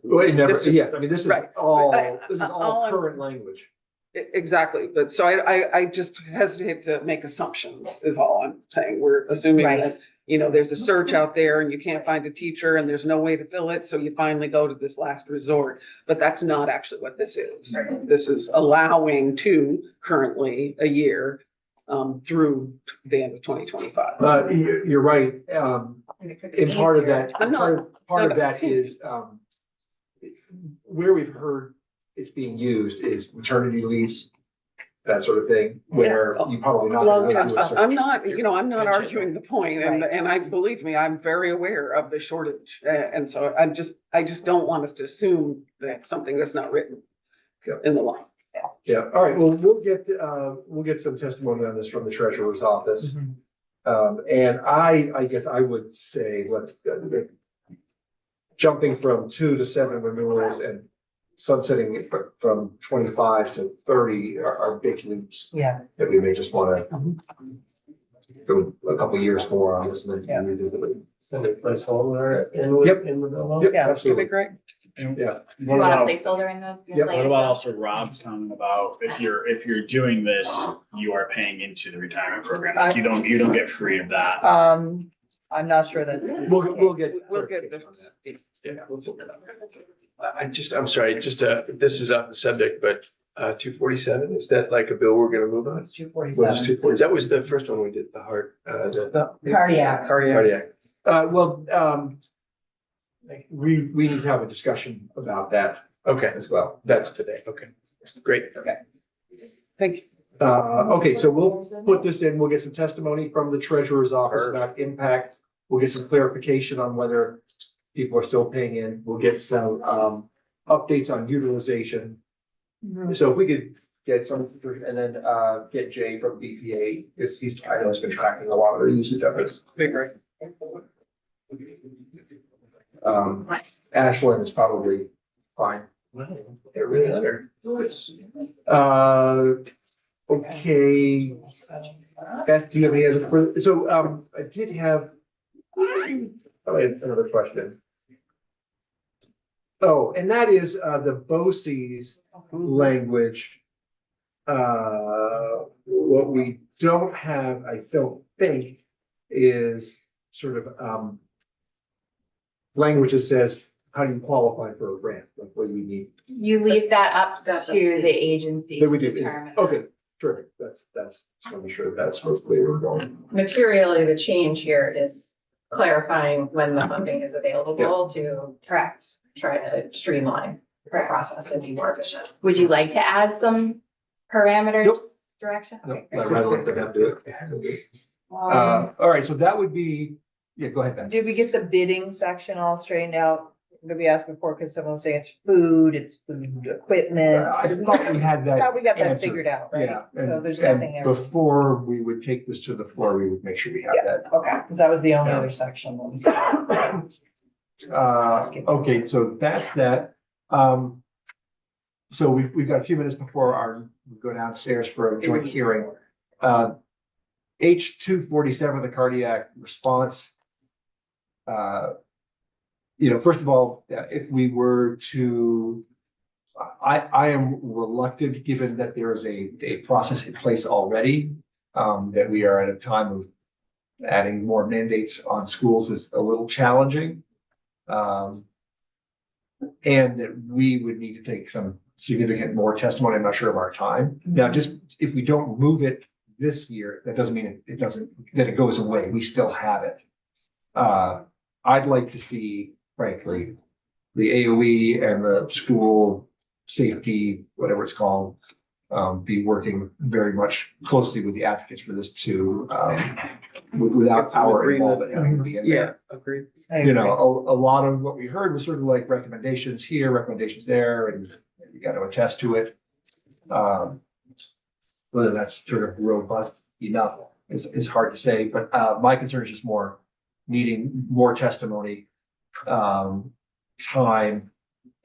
[SPEAKER 1] Well, it never,
[SPEAKER 7] This just-
[SPEAKER 1] yes, I mean, this is
[SPEAKER 7] right.
[SPEAKER 1] all,
[SPEAKER 7] I-
[SPEAKER 1] this is
[SPEAKER 7] all
[SPEAKER 1] all
[SPEAKER 7] I'm-
[SPEAKER 1] current language.
[SPEAKER 7] Exactly, but so I just hesitate to make assumptions is all I'm saying. We're assuming
[SPEAKER 4] Right.
[SPEAKER 7] that, you know, there's a search out there and you can't find a teacher and there's no way to fill it, so you finally go to this last resort. But that's not actually what this is. This is allowing to a year through the end of 2025.
[SPEAKER 1] You're right. And part of that,
[SPEAKER 7] I'm not-
[SPEAKER 1] part of that is, where we've heard it's being used is maternity leaves, that sort of thing, where you probably not. gonna
[SPEAKER 4] Long-term
[SPEAKER 1] do a
[SPEAKER 4] stuff.
[SPEAKER 1] search.
[SPEAKER 7] I'm not, you know, I'm not arguing the point, and,
[SPEAKER 4] Right.
[SPEAKER 7] and I, believe me, I'm very aware of the shortage. And so I just don't want us to assume that something that's not written
[SPEAKER 1] Yeah.
[SPEAKER 7] in the law.
[SPEAKER 1] Yeah, all right, well, we'll get some testimony on this from the treasurer's office. And I guess I would say, jumping from 2 to 7 renewals and sunsetting it from 25 to 30 are big leaps.
[SPEAKER 4] Yeah.
[SPEAKER 1] That we may just wanna go a couple years more on this and
[SPEAKER 4] Yeah.
[SPEAKER 1] then revisit it.
[SPEAKER 3] Send a placeholder
[SPEAKER 1] Yep.
[SPEAKER 3] in the bill.
[SPEAKER 1] Yep,
[SPEAKER 4] Yeah.
[SPEAKER 1] absolutely.
[SPEAKER 7] Great.
[SPEAKER 1] Yeah.
[SPEAKER 2] You
[SPEAKER 8] What
[SPEAKER 2] want a
[SPEAKER 8] about,
[SPEAKER 2] placeholder in the?
[SPEAKER 1] Yep.
[SPEAKER 8] what about also Rob's comment about if you're doing this, you are paying into the retirement program. Like, you don't get free of that.
[SPEAKER 4] I'm not sure that's.
[SPEAKER 1] We'll get.
[SPEAKER 7] We'll get
[SPEAKER 1] clarification on that.
[SPEAKER 9] Yeah. I'm sorry, this is off the subject, but 247, is that like a bill we're gonna move on?
[SPEAKER 4] It's two
[SPEAKER 1] What is
[SPEAKER 4] forty-seven.
[SPEAKER 1] 247?
[SPEAKER 9] That was the first one we did, the heart, the
[SPEAKER 4] Cardiac.
[SPEAKER 9] cardiac.
[SPEAKER 1] We need to have a discussion about that
[SPEAKER 9] Okay,
[SPEAKER 1] as well.
[SPEAKER 9] that's today. Okay, great.
[SPEAKER 7] Thank you.
[SPEAKER 1] Okay, so we'll put this in, we'll get some testimony from the treasurer's office about impact. We'll get some clarification on whether people are still paying in. We'll get some, updates on utilization. So if we could get some, and then, get Jay from BPA, because I know he's been tracking a lot of the usage of this.
[SPEAKER 7] Big right.
[SPEAKER 1] Ashland is probably fine.
[SPEAKER 9] They're really under.
[SPEAKER 1] Okay. Beth, do you have any other, so, I did have, I had another question. Oh, and that is, the BOCES language. What we don't have, I don't think, is sort of, language that says, how do you qualify for a grant? Like, what do you need?
[SPEAKER 2] You leave that up to the agency
[SPEAKER 1] That
[SPEAKER 2] to
[SPEAKER 1] we do.
[SPEAKER 2] determine.
[SPEAKER 1] Okay, terrific. That's, just want to be sure that's where we're going.
[SPEAKER 10] Materially, the change here is clarifying when the funding is available to
[SPEAKER 2] Correct.
[SPEAKER 10] try to streamline the process and be more efficient.
[SPEAKER 2] Would you like to add some parameters,
[SPEAKER 1] Nope.
[SPEAKER 2] direction?
[SPEAKER 1] No,
[SPEAKER 2] Okay,
[SPEAKER 1] I'd
[SPEAKER 2] great.
[SPEAKER 1] rather let them do it. All right, so that would be, yeah, go ahead, Ben.
[SPEAKER 4] Did we get the bidding section all straightened out? Did we ask before, because someone was saying it's food equipment.
[SPEAKER 1] I thought we had that.
[SPEAKER 4] Thought we got that
[SPEAKER 1] answered.
[SPEAKER 4] figured out, right?
[SPEAKER 1] Yeah.
[SPEAKER 4] So
[SPEAKER 1] and-
[SPEAKER 4] there's
[SPEAKER 1] and
[SPEAKER 4] nothing there.
[SPEAKER 1] Before we would take this to the floor, we would make sure we have that.
[SPEAKER 4] Okay, because that was the only
[SPEAKER 1] Yeah.
[SPEAKER 4] other section.
[SPEAKER 1] Okay, so that's that. So we've got a few minutes before we go downstairs for a joint hearing. H 247, the cardiac response. First of all, if we were to, I am reluctant, given that there is a process in place already, that we are at a time of adding more mandates on schools is a little challenging. And that we would need to take some significant more testimony. I'm not sure of our time. Now, just if we don't move it this year, that doesn't mean that it goes away. We still have it. I'd like to see, frankly, the AOE and the school safety, whatever it's called, be working very much closely with the advocates for this too, without
[SPEAKER 7] Get some
[SPEAKER 1] our
[SPEAKER 7] agreement.
[SPEAKER 1] involvement having to be in
[SPEAKER 7] Yeah,
[SPEAKER 1] there.
[SPEAKER 7] agreed.
[SPEAKER 1] A lot of what we heard was sort of like recommendations here, recommendations there, and you got to attest to it. Whether that's sort of robust enough is hard to say, but my concern is just more needing more testimony, time,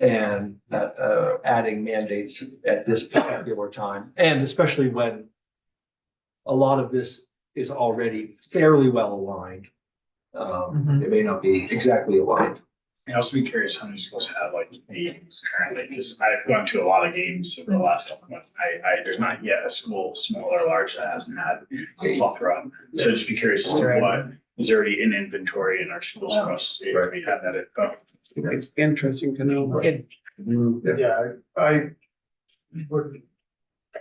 [SPEAKER 1] and adding mandates at this particular time, and especially when a lot of this is already fairly well aligned. It may not be exactly aligned.
[SPEAKER 8] I'd also be curious how many schools have like games currently, because I've gone to a lot of games over the last couple months. There's not yet a school, small or large, that hasn't had a plethora. So just be curious as to what is already in inventory in our schools across the state. We have that info.
[SPEAKER 7] It's interesting to know.
[SPEAKER 3] Yeah,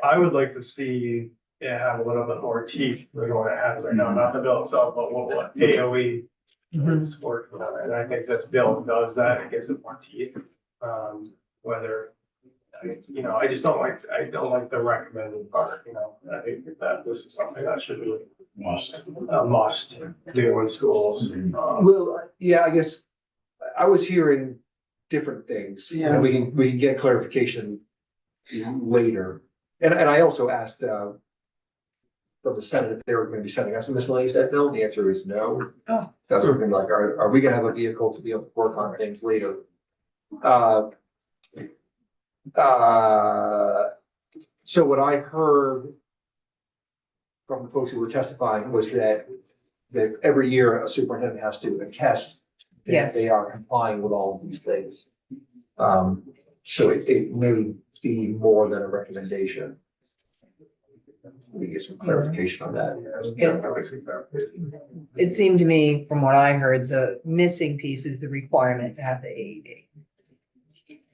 [SPEAKER 3] I would like to see it have a little bit more teeth than what it has right now, not the bill itself, but what AOE is working on. And I think this bill does that, it gives it more teeth. Whether, you know, I don't like the recommended part, you know, I think that this is something that should be a must do in schools.
[SPEAKER 1] Well, yeah, I guess I was hearing different things. And we can get clarification later. And I also asked, from the Senate if they were going to be sending us a miscellaneous ed bill. The answer is no.
[SPEAKER 4] Oh.
[SPEAKER 1] That's something like, are we gonna have a vehicle to be able to work on things later? So what I heard from the folks who were testifying was that every year a superintendent has to attest that
[SPEAKER 4] Yes.
[SPEAKER 1] they are complying with all of these things. So it may be more than a recommendation. We get some clarification on that.
[SPEAKER 4] It seemed to me, from what I heard, the missing piece is the requirement to have the AED.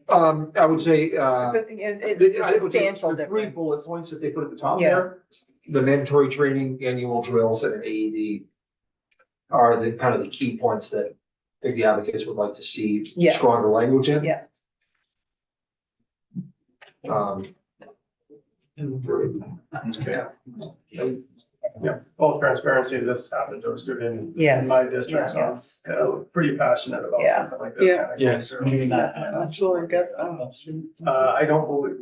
[SPEAKER 1] I would say,
[SPEAKER 4] But it's
[SPEAKER 1] I
[SPEAKER 4] a
[SPEAKER 1] would say
[SPEAKER 4] substantial
[SPEAKER 1] the three bullet
[SPEAKER 4] difference.
[SPEAKER 1] points that they put at the top
[SPEAKER 4] Yeah.
[SPEAKER 1] there, the mandatory training, annual drills, and an AED are the kind of the key points that I think the advocates would like to see
[SPEAKER 4] Yes.
[SPEAKER 1] stronger language in.
[SPEAKER 4] Yeah.
[SPEAKER 3] Yeah, full transparency, this happened to a student in
[SPEAKER 4] Yes.
[SPEAKER 3] my district, so
[SPEAKER 4] Yes.
[SPEAKER 3] I'm pretty passionate about
[SPEAKER 4] Yeah.
[SPEAKER 3] something like this.
[SPEAKER 7] Yeah.
[SPEAKER 3] kind of
[SPEAKER 9] Yes.
[SPEAKER 3] thing.
[SPEAKER 7] Absolutely get
[SPEAKER 3] I don't believe,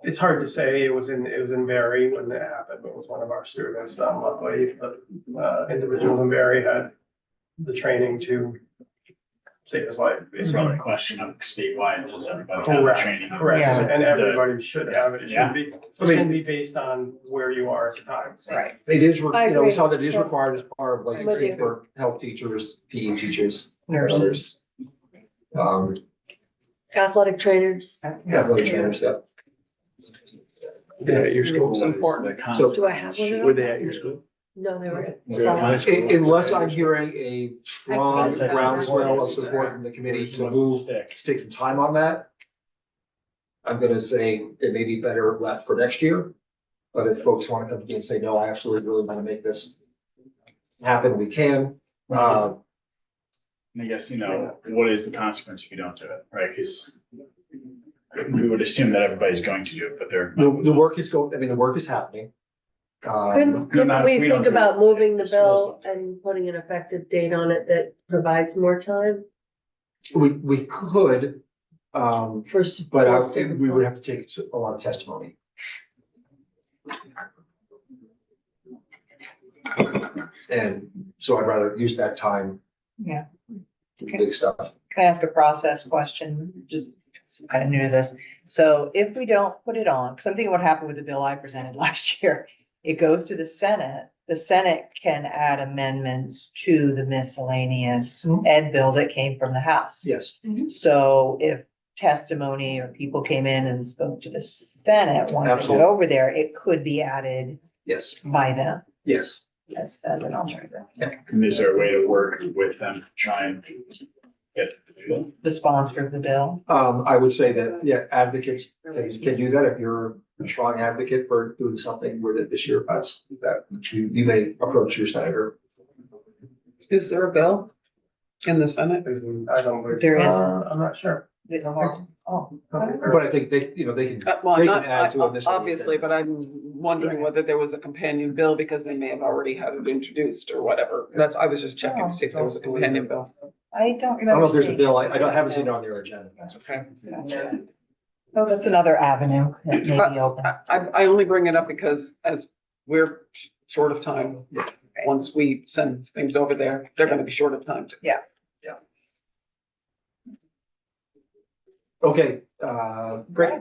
[SPEAKER 3] it's hard to say, it was in Barry when it happened, but it was one of our students, luckily, but, individuals in Barry had the training to save his life,
[SPEAKER 8] It's not a
[SPEAKER 3] basically.
[SPEAKER 8] question of statewide, does everybody have the
[SPEAKER 3] Correct,
[SPEAKER 8] training?
[SPEAKER 3] correct,
[SPEAKER 4] Yeah.
[SPEAKER 3] and everybody should have it, it
[SPEAKER 8] Yeah.
[SPEAKER 3] shouldn't be, it shouldn't be based on where you are at the time.
[SPEAKER 4] Right.
[SPEAKER 1] It is, you
[SPEAKER 11] I
[SPEAKER 1] know, we
[SPEAKER 11] agree.
[SPEAKER 1] saw that it is
[SPEAKER 11] Yes.
[SPEAKER 1] required as part of
[SPEAKER 11] I'm with
[SPEAKER 1] licensing
[SPEAKER 11] you.
[SPEAKER 1] for health teachers, PE teachers.
[SPEAKER 4] Nurses.
[SPEAKER 11] Athletic trainers.
[SPEAKER 1] Athletic trainers, yeah.
[SPEAKER 9] Yeah, at your school.
[SPEAKER 8] What is the
[SPEAKER 11] Do
[SPEAKER 8] concept?
[SPEAKER 11] I have one of
[SPEAKER 9] Were
[SPEAKER 11] those?
[SPEAKER 9] they at your school?
[SPEAKER 11] No, they were.
[SPEAKER 1] Unless I'm hearing a strong
[SPEAKER 6] I think so.
[SPEAKER 1] groundswell of support from the committee to move, to take some time on that. I'm gonna say it may be better left for next year. But if folks want to come to me and say, no, I absolutely really want to make this happen, we can.
[SPEAKER 8] And I guess, you know, what is the consequence if you don't do it, right? Because we would assume that everybody's going to do it, but they're.
[SPEAKER 1] The work is going, I mean, the work is happening.
[SPEAKER 11] Couldn't
[SPEAKER 8] not if we
[SPEAKER 11] we
[SPEAKER 8] don't
[SPEAKER 11] think
[SPEAKER 8] do
[SPEAKER 11] about
[SPEAKER 8] it,
[SPEAKER 11] moving the
[SPEAKER 8] the schools
[SPEAKER 11] bill
[SPEAKER 8] don't.
[SPEAKER 11] and putting an effective date on it that provides more time
[SPEAKER 1] We could,
[SPEAKER 11] for
[SPEAKER 1] but
[SPEAKER 11] schools to
[SPEAKER 1] we would have to take a lot of testimony. And so I'd rather use that time.
[SPEAKER 4] Yeah.
[SPEAKER 1] for the big stuff.
[SPEAKER 4] Can I ask a process question? Just kind of new to this. So if we don't put it on, because I'm thinking what happened with the bill I presented last year, it goes to the Senate. The Senate can add amendments to the miscellaneous ed bill that came from the House.
[SPEAKER 1] Yes,
[SPEAKER 4] So if testimony or people came in and spoke to the Senate, once it got
[SPEAKER 1] Absolutely.
[SPEAKER 4] over there, it could be added
[SPEAKER 1] yes,
[SPEAKER 4] by them
[SPEAKER 1] yes.
[SPEAKER 4] as an alternative.
[SPEAKER 8] And is there a way to work with them, to try and get
[SPEAKER 4] The sponsor of the bill.
[SPEAKER 1] I would say that, yeah, advocates can do that. If you're a strong advocate for doing something with it this year, that's, that you may approach your senator.
[SPEAKER 7] Is there a bill in the Senate?
[SPEAKER 3] I don't believe.
[SPEAKER 4] There is.
[SPEAKER 3] I'm not sure.
[SPEAKER 4] Oh,
[SPEAKER 1] But I think they, you know, they can,
[SPEAKER 7] Well,
[SPEAKER 1] They
[SPEAKER 7] not,
[SPEAKER 1] can add to a miscellaneous
[SPEAKER 7] obviously,
[SPEAKER 1] ed.
[SPEAKER 7] but I'm wondering whether there was a companion bill because they may have already had it introduced or whatever. That's, I was just checking to see if there was a companion bill.
[SPEAKER 4] I don't
[SPEAKER 1] I don't know
[SPEAKER 4] remember
[SPEAKER 1] if there's a
[SPEAKER 4] seeing.
[SPEAKER 1] bill, I haven't seen it on their agenda.
[SPEAKER 7] Okay.
[SPEAKER 4] Gotcha. Oh, that's another avenue that may be open.
[SPEAKER 7] I only bring it up because as we're short of time, once we send things over there, they're gonna be short of time too.
[SPEAKER 1] Okay, great.